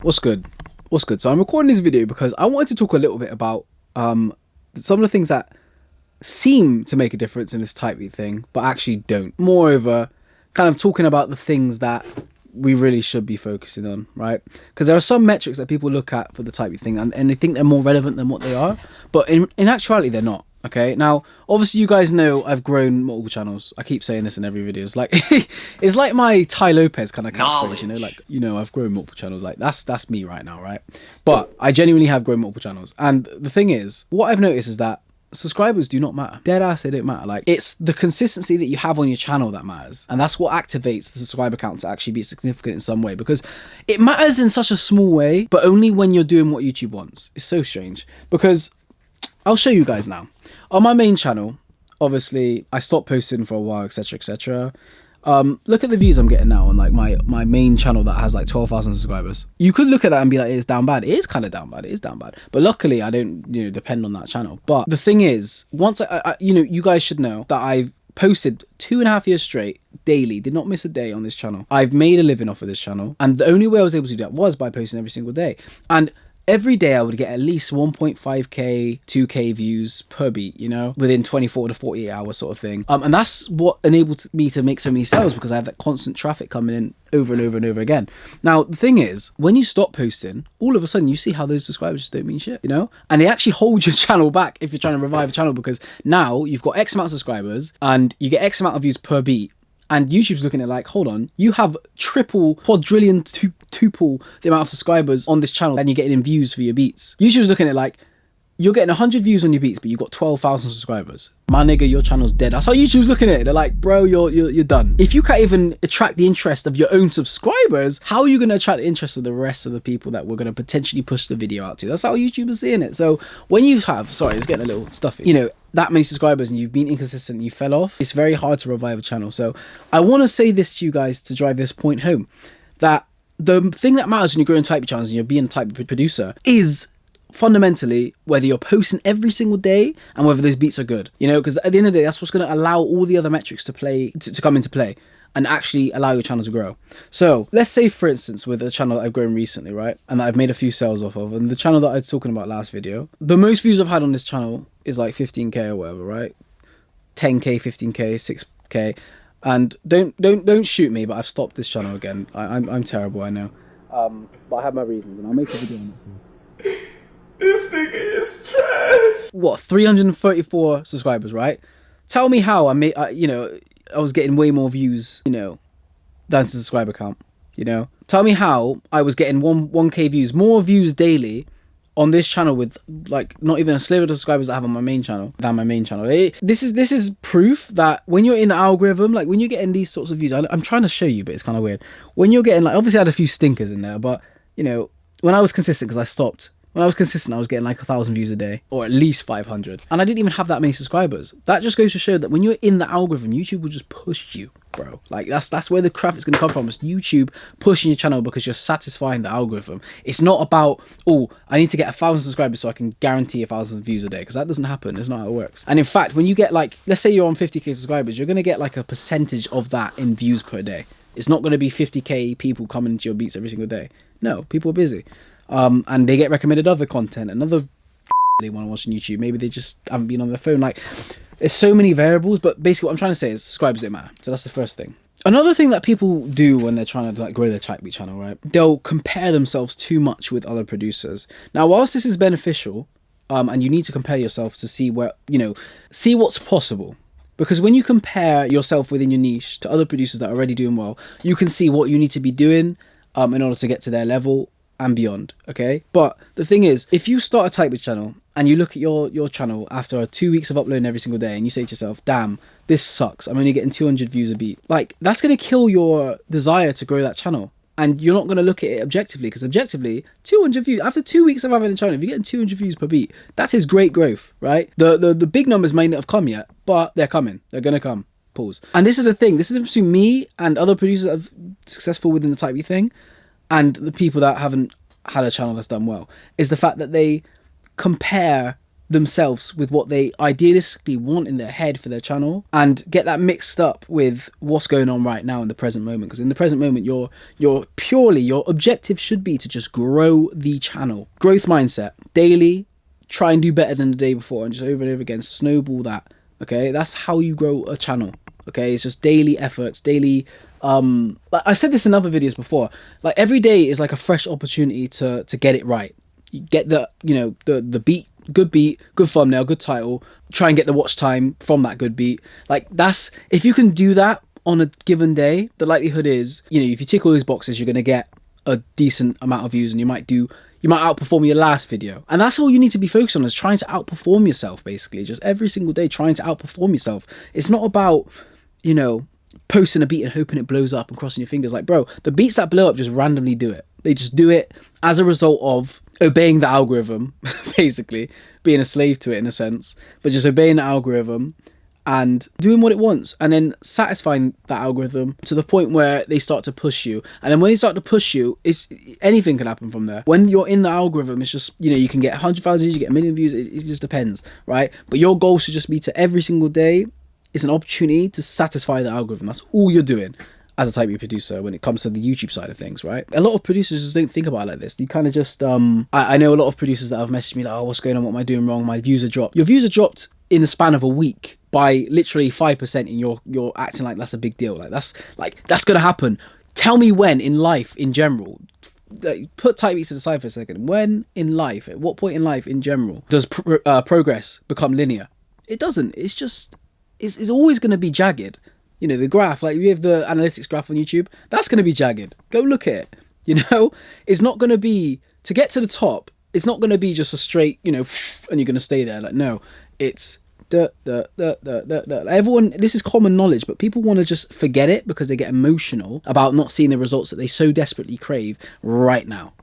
What's good? What's good? So I'm recording this video because I wanted to talk a little bit about some of the things that seem to make a difference in this type beat thing, but actually don't. Moreover, kind of talking about the things that we really should be focusing on, right? Because there are some metrics that people look at for the type beat thing and they think they're more relevant than what they are, but in actuality they're not. Okay, now obviously you guys know I've grown multiple channels. I keep saying this in every video. It's like it's like my Ty Lopez kind of catchphrase, you know, like, you know, I've grown multiple channels. Like that's me right now, right? But I genuinely have grown multiple channels. And the thing is, what I've noticed is that subscribers do not matter. Dead ass, they don't matter. Like, it's the consistency that you have on your channel that matters, and that's what activates the subscriber count to actually be significant in some way, because it matters in such a small way, but only when you're doing what YouTube wants. It's so strange, because I'll show you guys now. On my main channel, obviously, I stopped posting for a while, etc, etc. Look at the views I'm getting now on like my main channel that has like 12,000 subscribers. You could look at that and be like, it's down bad. It is kind of down bad. It is down bad. But luckily, I don't, you know, depend on that channel. But the thing is, once I you know, you guys should know that I've posted 2.5 years straight daily, did not miss a day on this channel. I've made a living off of this channel, and the only way I was able to do that was by posting every single day. And every day I would get at least 1.5k, 2k views per beat, you know, within 24 to 48 hours sort of thing. And that's what enabled me to make so many sales, because I have that constant traffic coming in over and over and over again. Now, the thing is, when you stop posting, all of a sudden you see how those subscribers just don't mean shit, you know? And they actually hold your channel back if you're trying to revive a channel, because now you've got X amount of subscribers and you get X amount of views per beat. And YouTube's looking at like, hold on, you have triple, quadrillion, tuple the amount of subscribers on this channel and you're getting in views for your beats. YouTube's looking at like, you're getting 100 views on your beats, but you've got 12,000 subscribers. My nigga, your channel's dead. That's how YouTube's looking at it. They're like, bro, you're done. If you can't even attract the interest of your own subscribers, how are you going to attract the interest of the rest of the people that we're going to potentially push the video out to? That's how YouTube is seeing it. So when you have, sorry, it's getting a little stuffy, you know, that many subscribers and you've been inconsistent and you fell off, it's very hard to revive a channel. So I want to say this to you guys to drive this point home, that the thing that matters when you're growing type channels and you're being a type producer is fundamentally whether you're posting every single day and whether those beats are good, you know, because at the end of the day, that's what's going to allow all the other metrics to come into play and actually allow your channel to grow. So let's say, for instance, with a channel that I've grown recently, right, and that I've made a few sales off of, and the channel that I was talking about last video, the most views I've had on this channel is like 15k or whatever, right? 10k, 15k, 6k. And don't shoot me, but I've stopped this channel again. I'm terrible, I know, but I have my reasons, and I'll make a video on that. This nigga is trash. What, 334 subscribers, right? Tell me how I made, you know, I was getting way more views, you know, than the subscriber count, you know? Tell me how I was getting 1k views, more views daily on this channel with like not even a sliver of the subscribers that I have on my main channel than my main channel. This is proof that when you're in the algorithm, like when you're getting these sorts of views, I'm trying to show you, but it's kind of weird. When you're getting, like, obviously I had a few stinkers in there, but you know, when I was consistent, because I stopped, when I was consistent, I was getting like 1,000 views a day, or at least 500. And I didn't even have that many subscribers. That just goes to show that when you're in the algorithm, YouTube will just push you, bro. Like that's where the traffic's gonna come from. It's YouTube pushing your channel because you're satisfying the algorithm. It's not about, oh, I need to get 1,000 subscribers so I can guarantee 1,000 views a day, because that doesn't happen. It's not how it works. And in fact, when you get like, let's say you're on 50k subscribers, you're gonna get like a percentage of that in views per day. It's not gonna be 50k people coming into your beats every single day. No, people are busy. And they get recommended other content and other they want to watch on YouTube. Maybe they just haven't been on their phone. Like, there's so many variables, but basically what I'm trying to say is subscribers don't matter. So that's the first thing. Another thing that people do when they're trying to like grow their type beat channel, right? They'll compare themselves too much with other producers. Now, whilst this is beneficial, and you need to compare yourself to see where, you know, see what's possible. Because when you compare yourself within your niche to other producers that are already doing well, you can see what you need to be doing in order to get to their level and beyond, okay? But the thing is, if you start a type beat channel and you look at your channel after 2 weeks of uploading every single day and you say to yourself, damn, this sucks, I'm only getting 200 views a beat, like, that's going to kill your desire to grow that channel. And you're not going to look at it objectively, because objectively, 200 views, after 2 weeks of having a channel, if you're getting 200 views per beat, that is great growth, right? The big numbers may not have come yet, but they're coming. They're going to come. Pause. And this is the thing. This is between me and other producers that are successful within the type beat thing, and the people that haven't had a channel that's done well, is the fact that they compare themselves with what they idealistically want in their head for their channel and get that mixed up with what's going on right now in the present moment. Because in the present moment, your objective should be to just grow the channel. Growth mindset, daily, try and do better than the day before, and just over and over again, snowball that. Okay, that's how you grow a channel. Okay, it's just daily efforts, daily. Like I've said this in other videos before, like every day is like a fresh opportunity to get it right. You get the, you know, the beat, good thumbnail, good title, try and get the watch time from that good beat. Like that's, if you can do that on a given day, the likelihood is, you know, if you tick all those boxes, you're going to get a decent amount of views, and you might outperform your last video. And that's all you need to be focused on, is trying to outperform yourself, basically. Just every single day trying to outperform yourself. It's not about, you know, posting a beat and hoping it blows up and crossing your fingers. Like, bro, the beats that blow up just randomly do it. They just do it as a result of obeying the algorithm, basically being a slave to it in a sense, but just obeying the algorithm and doing what it wants, and then satisfying that algorithm to the point where they start to push you. And then when they start to push you, anything can happen from there. When you're in the algorithm, it's just, you know, you can get 100,000 views, you get a million views, it just depends, right? But your goal should just be to every single day, it's an opportunity to satisfy the algorithm. That's all you're doing as a type B producer when it comes to the YouTube side of things, right? A lot of producers just don't think about it like this. You kind of just, I know a lot of producers that have messaged me like, oh, what's going on? What am I doing wrong? My views are dropped. Your views are dropped in the span of a week by literally 5%, and you're acting like that's a big deal. That's going to happen. Tell me when in life in general, put type beats to the side for a second. When in life, at what point in life in general, does progress become linear? It doesn't. It's just, it's always going to be jagged. You know, the graph, like we have the analytics graph on YouTube, that's going to be jagged. Go look at it. You know, it's not going to be, to get to the top, it's not going to be just a straight, you know, and you're going to stay there. Like, no, it's everyone, this is common knowledge, but people want to just forget it because they get emotional about not seeing the results that they so desperately crave right now.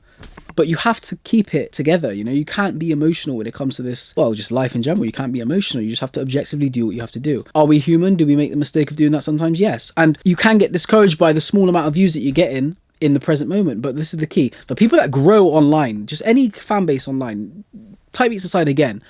But you have to keep it together, you know. You can't be emotional when it comes to this, well, just life in general. You can't be emotional. You just have to objectively do what you have to do. Are we human? Do we make the mistake of doing that sometimes? Yes. And you can get discouraged by the small amount of views that you're getting in the present moment. But this is the key. The people that grow online, just any fan base online, type beats aside again,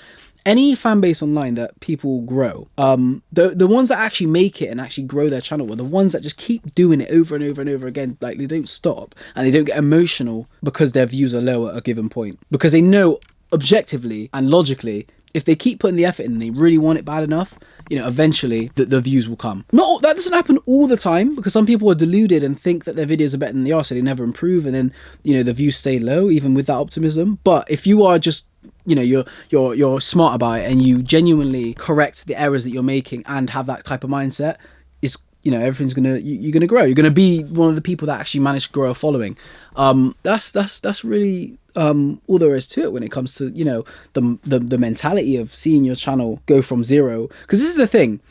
any fan base online that people grow, the ones that actually make it and actually grow their channel are the ones that just keep doing it over and over and over again. Like, they don't stop, and they don't get emotional because their views are low at a given point, because they know objectively and logically, if they keep putting the effort in and they really want it bad enough, you know, eventually the views will come. That doesn't happen all the time, because some people are deluded and think that their videos are better than they are, so they never improve, and then, you know, the views stay low even with that optimism. But if you are just, you know, you're smart about it and you genuinely correct the errors that you're making and have that type of mindset, is, you know, everything's you're gonna grow. You're gonna be one of the people that actually manage to grow a following. That's really all there is to it when it comes to, you know, the mentality of seeing your channel go from zero. Because this is the thing,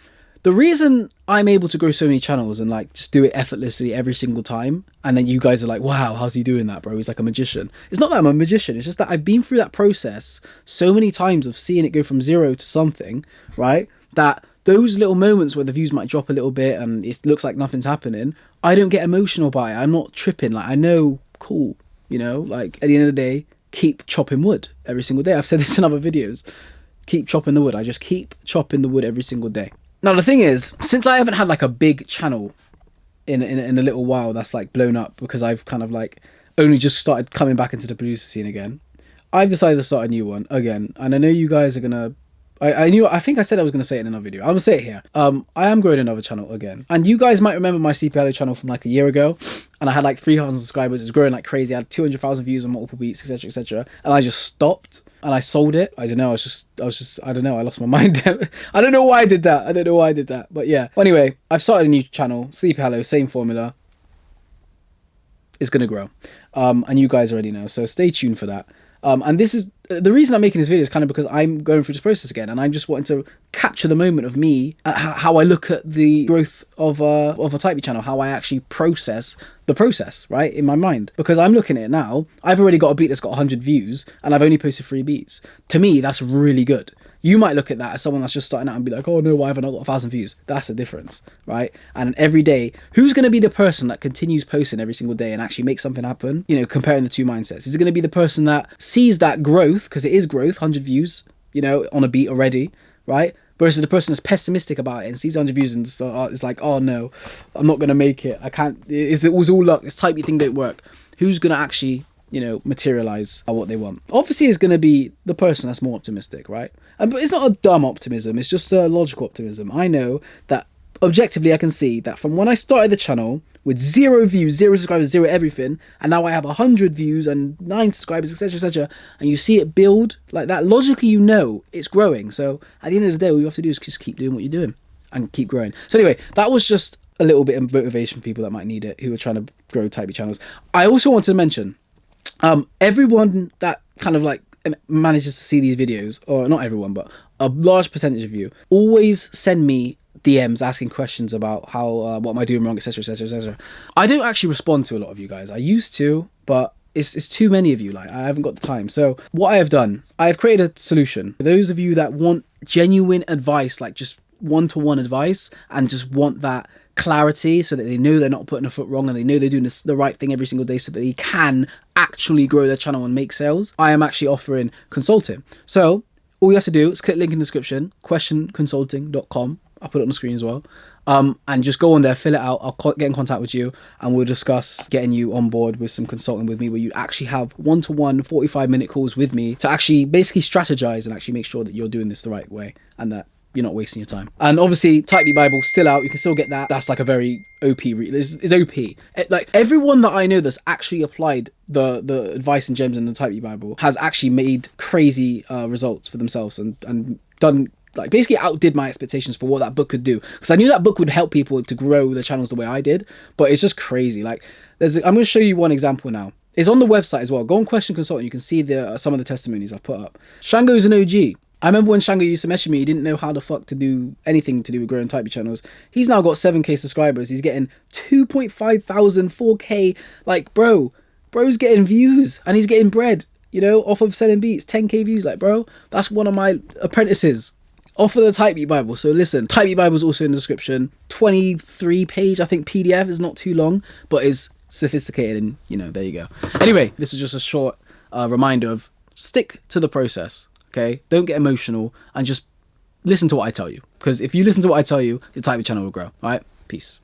the reason I'm able to grow so many channels and like just do it effortlessly every single time, and then you guys are like, wow, how's he doing that, bro? He's like a magician. It's not that I'm a magician, it's just that I've been through that process so many times of seeing it go from zero to something, right? That those little moments where the views might drop a little bit and it looks like nothing's happening, I don't get emotional by it. I'm not tripping. Like, I know, cool, you know, like at the end of the day, keep chopping wood every single day. I've said this in other videos. Keep chopping the wood. I just keep chopping the wood every single day. Now, the thing is, since I haven't had like a big channel in a little while that's like blown up, because I've kind of like only just started coming back into the producer scene again, I've decided to start a new one again. And I know you guys are gonna, I think I said I was gonna say it in another video. I'm gonna say it here. I am growing another channel again, and you guys might remember my CPLO channel from like a year ago, and I had like 3,000 subscribers. It was growing like crazy. I had 200,000 views on multiple beats, etc., etc. And I just stopped and I sold it. I don't know. I was just, I don't know. I lost my mind. I don't know why I did that. But yeah. Anyway, I've started a new channel, Sleepy Hollow, same formula. It's gonna grow, and you guys already know. So stay tuned for that. And this is the reason I'm making this video, is kind of because I'm going through this process again, and I'm just wanting to capture the moment of me, how I look at the growth of a type B channel, how I actually process the process, right, in my mind. Because I'm looking at it now, I've already got a beat that's got 100 views, and I've only posted 3 beats. To me, that's really good. You might look at that as someone that's just starting out and be like, oh no, why haven't I got 1,000 views? That's the difference, right? And every day, who's going to be the person that continues posting every single day and actually makes something happen? You know, comparing the two mindsets. Is it going to be the person that sees that growth, because it is growth, 100 views, you know, on a beat already, right? Versus the person that's pessimistic about it and sees 100 views and it's like, oh no, I'm not gonna make it. I can't. It was all luck. This type of thing didn't work. Who's gonna actually, you know, materialize what they want? Obviously, it's gonna be the person that's more optimistic, right? But it's not a dumb optimism. It's just a logical optimism. I know that objectively, I can see that from when I started the channel with 0 views, 0 subscribers, 0 everything, and now I have 100 views and 9 subscribers, etc., etc., and you see it build like that, logically, you know it's growing. So at the end of the day, all you have to do is just keep doing what you're doing and keep growing. So anyway, that was just a little bit of motivation for people that might need it, who are trying to grow type channels. I also wanted to mention, everyone that kind of like manages to see these videos, or not everyone, but a large percentage of you, always send me DMs asking questions about how what am I doing wrong, etc., etc., etc. I don't actually respond to a lot of you guys. I used to, but it's too many of you. Like, I haven't got the time. So what I have done, I have created a solution for those of you that want genuine advice, like just one-to-one advice, and just want that clarity so that they know they're not putting a foot wrong and they know they're doing the right thing every single day so that they can actually grow their channel and make sales. I am actually offering consulting. So all you have to do is click link in the description, qestnconsulting.com. I'll put it on the screen as well. And just go on there, fill it out. I'll get in contact with you and we'll discuss getting you on board with some consulting with me, where you actually have one-to-one 45-minute calls with me to actually basically strategize and actually make sure that you're doing this the right way and that you're not wasting your time. And obviously, Type Beat Bible still out. You can still get that. That's like a very OP read. It's OP. Like, everyone that I know that's actually applied the advice and gems in the Type Beat Bible has actually made crazy results for themselves and done, like, basically outdid my expectations for what that book could do. Because I knew that book would help people to grow their channels the way I did, but it's just crazy. Like, I'm going to show you one example now. It's on the website as well. Go on Question Consulting. You can see some of the testimonies I've put up. Shango's an OG. I remember when Shango used to message me, he didn't know how the fuck to do anything to do with growing Type B channels. He's now got 7k subscribers. He's getting 2.5 thousand, 4k. Like, bro's getting views and he's getting bread, you know, off of selling beats, 10k views. Like, bro, that's one of my apprentices off of the Type Beat Bible. So listen, Type Beat Bible is also in the description. 23 page, I think, PDF. Is not too long, but is sophisticated, and, you know, there you go. Anyway, this is just a short reminder of stick to the process. Okay, don't get emotional and just listen to what I tell you. Because if you listen to what I tell you, your Type B channel will grow. All right, peace.